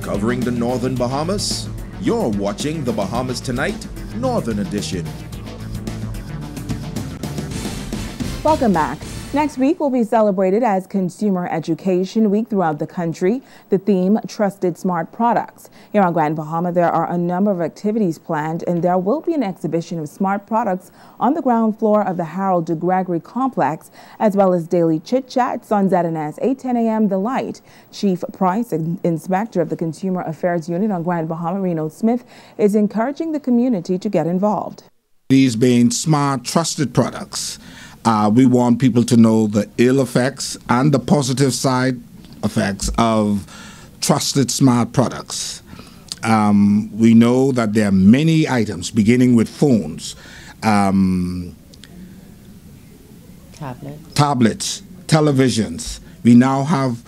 Covering the Northern Bahamas, you're watching the Bahamas Tonight, Northern Edition. Welcome back. Next week will be celebrated as Consumer Education Week throughout the country. The theme, Trusted Smart Products. Here on Grand Bahama, there are a number of activities planned, and there will be an exhibition of smart products on the ground floor of the Harold de Gregory Complex, as well as daily chit-chats on ZNS 8:10 a.m. The Light. Chief Price, Inspector of the Consumer Affairs Unit on Grand Bahama, Reno Smith, is encouraging the community to get involved. These being smart, trusted products. We want people to know the ill effects and the positive side effects of trusted smart products. We know that there are many items, beginning with phones, tablets, televisions. We now have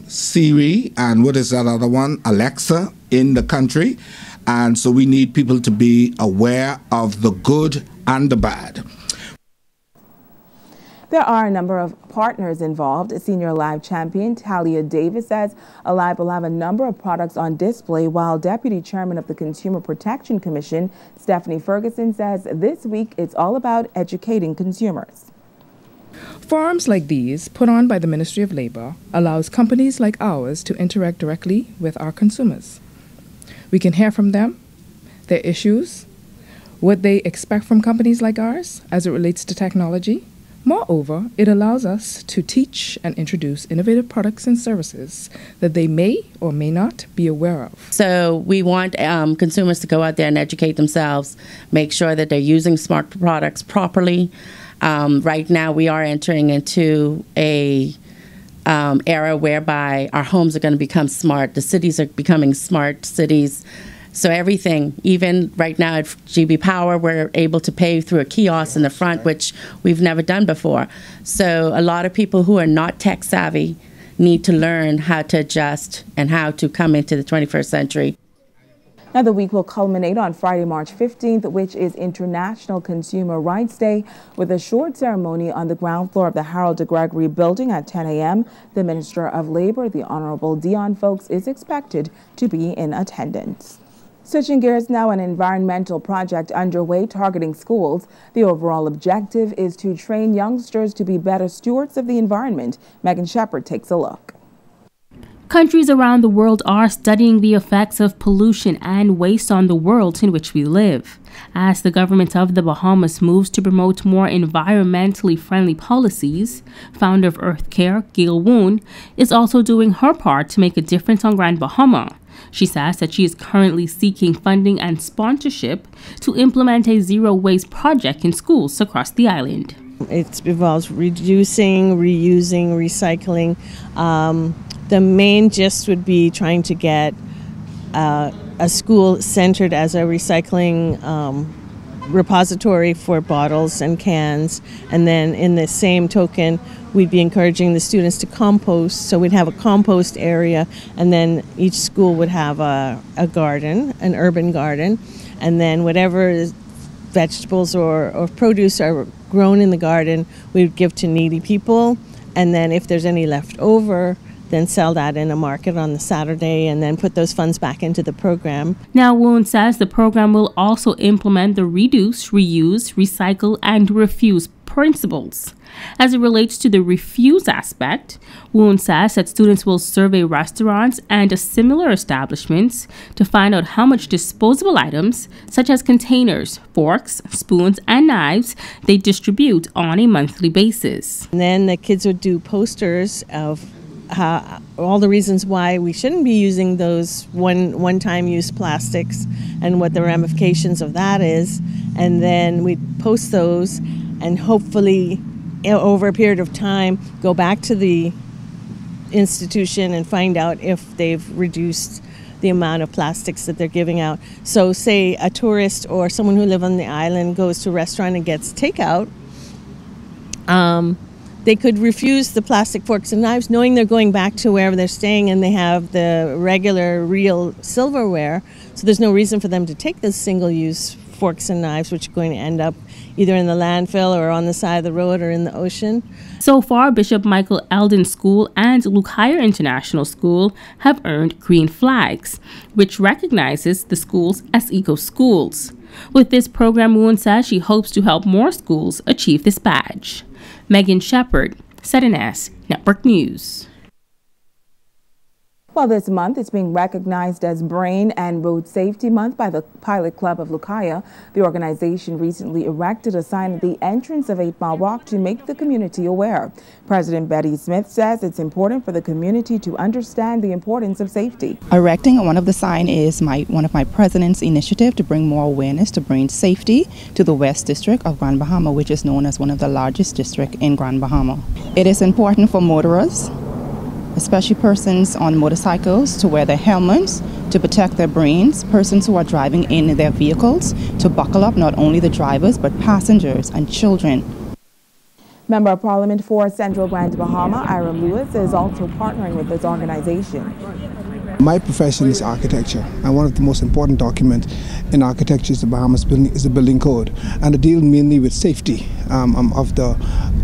Siri and what is that other one? Alexa in the country. And so we need people to be aware of the good and the bad. There are a number of partners involved. Senior Alive champion Talia Davis says Alive will have a number of products on display, while Deputy Chairman of the Consumer Protection Commission, Stephanie Ferguson, says this week it's all about educating consumers. Forums like these, put on by the Ministry of Labor, allows companies like ours to interact directly with our consumers. We can hear from them, their issues, what they expect from companies like ours as it relates to technology. Moreover, it allows us to teach and introduce innovative products and services that they may or may not be aware of. So we want consumers to go out there and educate themselves, make sure that they're using smart products properly. Right now we are entering into a era whereby our homes are going to become smart. The cities are becoming smart cities. So everything, even right now at GB Power, we're able to pay through a kiosk in the front, which we've never done before. So a lot of people who are not tech savvy need to learn how to adjust and how to come into the 21st century. Now, the week will culminate on Friday, March 15th, which is International Consumer Rights Day, with a short ceremony on the ground floor of the Harold de Gregory building at 10 a.m. The Minister of Labor, the Honorable Dion Folks, is expected to be in attendance. Switching gears now, an environmental project underway targeting schools. The overall objective is to train youngsters to be better stewards of the environment. Megan Shepard takes a look. Countries around the world are studying the effects of pollution and waste on the world in which we live. As the government of the Bahamas moves to promote more environmentally friendly policies, founder of Earth Care, Gail Woon, is also doing her part to make a difference on Grand Bahama. She says that she is currently seeking funding and sponsorship to implement a zero-waste project in schools across the island. It involves reducing, reusing, recycling. The main gist would be trying to get a school centered as a recycling repository for bottles and cans, and then in the same token we'd be encouraging the students to compost, so we'd have a compost area, and then each school would have a garden, an urban garden, and then whatever vegetables or produce are grown in the garden we would give to needy people, and then if there's any left over, then sell that in a market on the Saturday and then put those funds back into the program. Now, Woon says the program will also implement the reduce, reuse, recycle, and refuse principles. As it relates to the refuse aspect, Woon says that students will survey restaurants and similar establishments to find out how much disposable items, such as containers, forks, spoons, and knives, they distribute on a monthly basis. And then the kids would do posters of all the reasons why we shouldn't be using those one-time use plastics and what the ramifications of that is, and then we post those and hopefully over a period of time go back to the institution and find out if they've reduced the amount of plastics that they're giving out. So say a tourist or someone who lives on the island goes to a restaurant and gets takeout, they could refuse the plastic forks and knives knowing they're going back to wherever they're staying and they have the regular, real silverware. So there's no reason for them to take those single-use forks and knives, which are going to end up either in the landfill or on the side of the road or in the ocean. So far, Bishop Michael Eldon School and Luke Higher International School have earned green flags, which recognizes the schools as eco-schools. With this program, Moon says she hopes to help more schools achieve this badge. Megan Shepard, ZNS Network News. Well, this month it's being recognized as Brain and Road Safety Month by the Pilot Club of Lucaya. The organization recently erected a sign at the entrance of 8 Mile Walk to make the community aware. President Betty Smith says it's important for the community to understand the importance of safety. Erecting one of the sign is one of my president's initiative to bring more awareness to brain safety to the West District of Grand Bahama, which is known as one of the largest districts in Grand Bahama. It is important for motorists, especially persons on motorcycles, to wear their helmets to protect their brains, persons who are driving in their vehicles to buckle up, not only the drivers but passengers and children. Member of Parliament for Central Grand Bahama, Ira Lewis, is also partnering with this organization. My profession is architecture, and one of the most important documents in architecture is the Bahamas building, is the building code, and it deals mainly with safety of the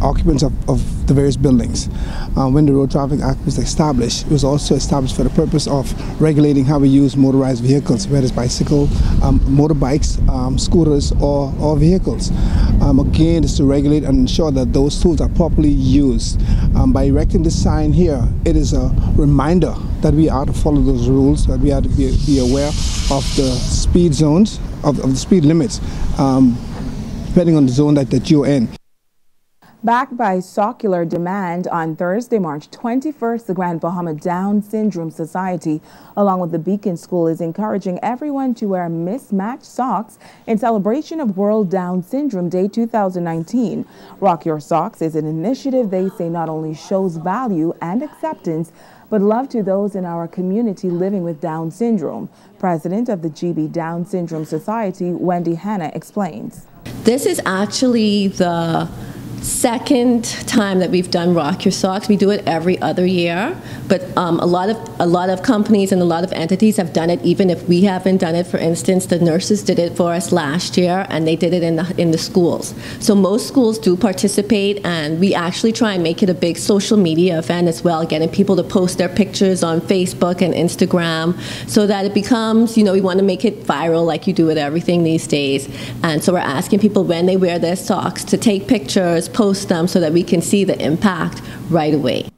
occupants of the various buildings. When the Road Traffic Act was established, it was also established for the purpose of regulating how we use motorized vehicles, whether it's bicycle, motorbikes, scooters, or vehicles. Again, it's to regulate and ensure that those tools are properly used. By erecting this sign here, it is a reminder that we are to follow those rules, that we are to be aware of the speed zones, of the speed limits, depending on the zone that you're in. Backed by secular demand, on Thursday, March 21st, the Grand Bahama Down Syndrome Society, along with the Beacon School, is encouraging everyone to wear mismatched socks in celebration of World Down Syndrome Day 2019. Rock Your Socks is an initiative they say not only shows value and acceptance, but love to those in our community living with Down syndrome. President of the GB Down Syndrome Society, Wendy Hanna, explains. This is actually the second time that we've done Rock Your Socks. We do it every other year, but a lot of companies and a lot of entities have done it even if we haven't done it. For instance, the nurses did it for us last year, and they did it in the schools. So most schools do participate, and we actually try and make it a big social media event as well, getting people to post their pictures on Facebook and Instagram so that it becomes, we want to make it viral like you do with everything these days. And so we're asking people when they wear their socks to take pictures, post them so that we can see the impact right away.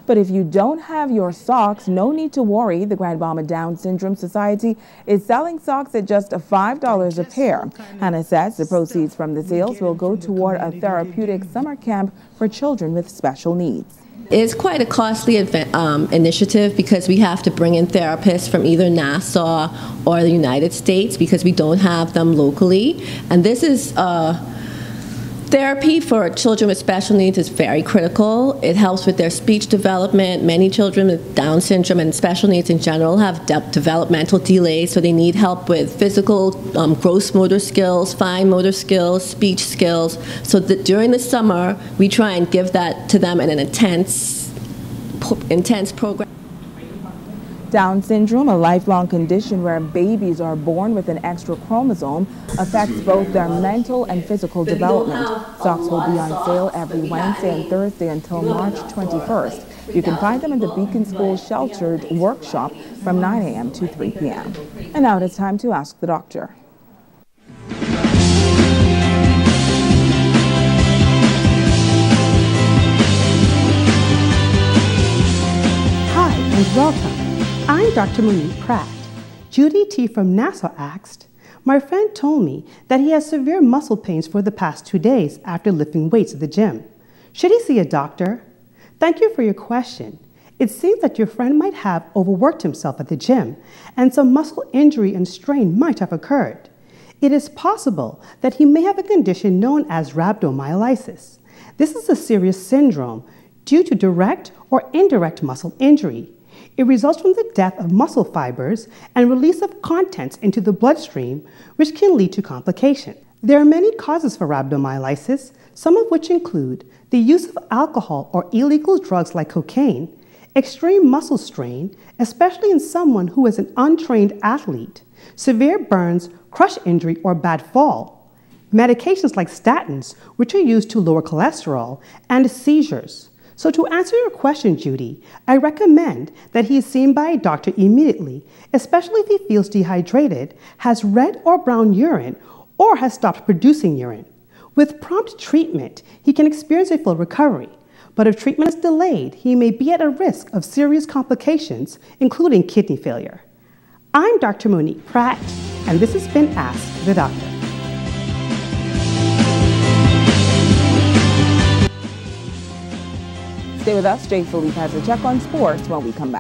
But if you don't have your socks, no need to worry. The Grand Bahama Down Syndrome Society is selling socks at just $5 a pair. Hannah says the proceeds from the sales will go toward a therapeutic summer camp for children with special needs. It's quite a costly initiative because we have to bring in therapists from either Nassau or the United States because we don't have them locally. And this is therapy for children with special needs is very critical. It helps with their speech development. Many children with Down syndrome and special needs in general have developmental delays, so they need help with physical, gross motor skills, fine motor skills, speech skills. So that during the summer, we try and give that to them in an intense program. Down syndrome, a lifelong condition where babies are born with an extra chromosome, affects both their mental and physical development. Socks will be on sale every Wednesday and Thursday until March 21st. You can find them in the Beacon School Sheltered Workshop from 9 a.m. to 3 p.m. And now it is time to ask the doctor. Hi and welcome. I'm Dr. Monique Pratt. Judy T. from Nassau asked, my friend told me that he has severe muscle pains for the past 2 days after lifting weights at the gym. Should he see a doctor? Thank you for your question. It seems that your friend might have overworked himself at the gym, and some muscle injury and strain might have occurred. It is possible that he may have a condition known as rhabdomyolysis. This is a serious syndrome due to direct or indirect muscle injury. It results from the death of muscle fibers and release of contents into the bloodstream, which can lead to complications. There are many causes for rhabdomyolysis, some of which include the use of alcohol or illegal drugs like cocaine, extreme muscle strain, especially in someone who is an untrained athlete, severe burns, crush injury, or bad fall, medications like statins, which are used to lower cholesterol, and seizures. So to answer your question, Judy, I recommend that he is seen by a doctor immediately, especially if he feels dehydrated, has red or brown urine, or has stopped producing urine. With prompt treatment, he can experience a full recovery. But if treatment is delayed, he may be at a risk of serious complications, including kidney failure. I'm Dr. Monique Pratt, and this has been Ask the Doctor. Stay with us. Jay Philippe has a check on sports when we come back.